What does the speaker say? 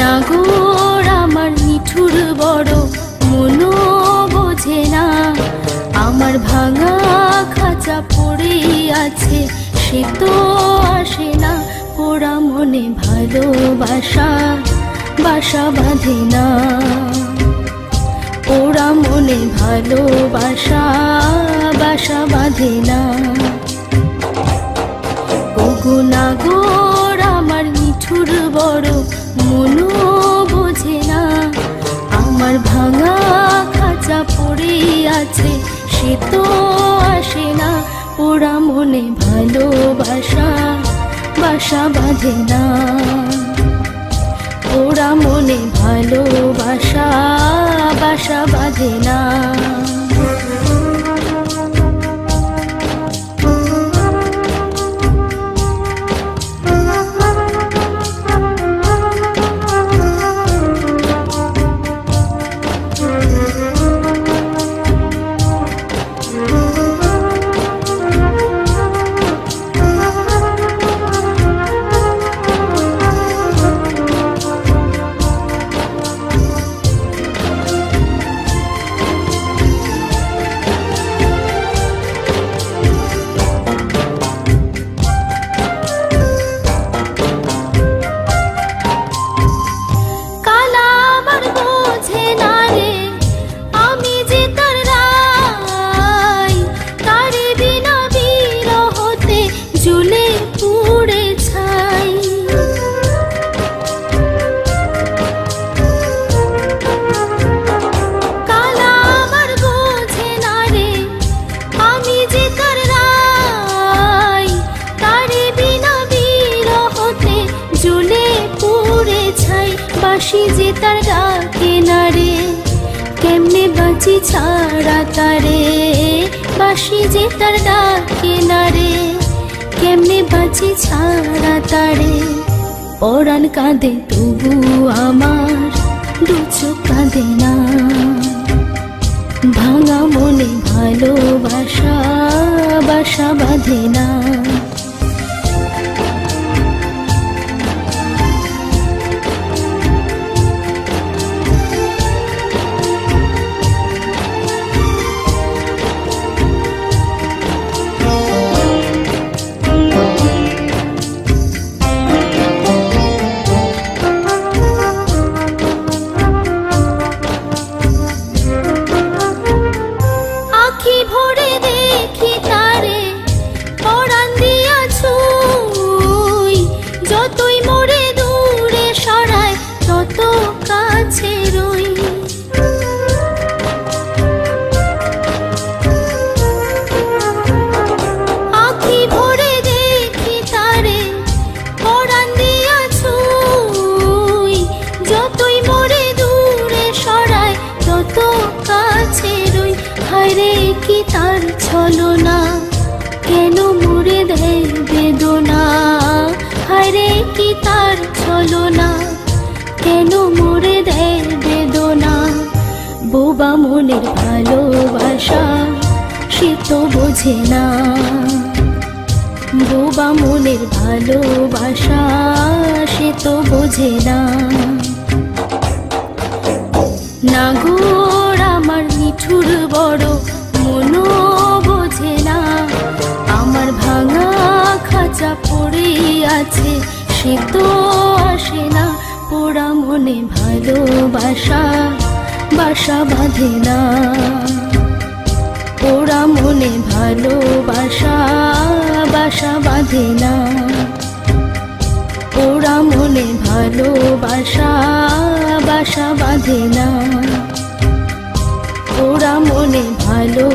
নাগর আমার নিঠুর বড় মনো বোঝে না, আমার ভাঙা খাঁচা পড়ে আছে সে তো আসে না, পোড়া মনে ভালোবাসা বাসা বাঁধে না, পোড়া মনে ভালোবাসা বাসা বাঁধে না। ওগো নাগর আমার নিঠুর বড় মনো বোঝে না, আমার ভাঙা খাঁচা পড়ে আছে সে তো আসে না, পোড়া মনে ভালোবাসা বাসা বাঁধে না, পোড়া মনে ভালোবাসা বাসা বাঁধে না। বাঁশি যে তার ডাকে না রে, কেমনে বাঁচি ছাড়া তারে, বাঁশি যে তার ডাকে না রে, কেমনে বাঁচি ছাড়া তারে। পরাণ কাঁদে তবু আমার দু চোখ কাঁদে না, ভাঙা মনে ভালোবাসা বাসা বাঁধে না। ভরে দেখি তারে পরাণ দিয়া ছুঁই, যতই মোরে দূরে সরায় তত কাছে রই। আখি ভরে দেখি তারে পরাণ দিয়া ছুঁই, যতই মোরে দূরে সরায় তত কাছে রই। হায়রে কি তার ছলনা, কেন মোরে দেয় বেদনা, হায়রে কি তার ছলনা, কেন মোরে দেয় বেদনা। বোবা মনের ভালোবাসা সে তো বোঝে না, বোবা মনের ভালোবাসা সে তো বোঝে না। নাগর আমার নিঠুর বড় মনো বোঝে না, আমার ভাঙা খাঁচা পড়ে আছে সে তো আসে না, পোড়া মনে ভালোবাসা বাসা বাঁধে না, পোড়া মনে ভালোবাসা বাসা বাঁধে না, পোড়া মনে ভালোবাসা বাসা বাঁধে না, পোড়া মনে ভালো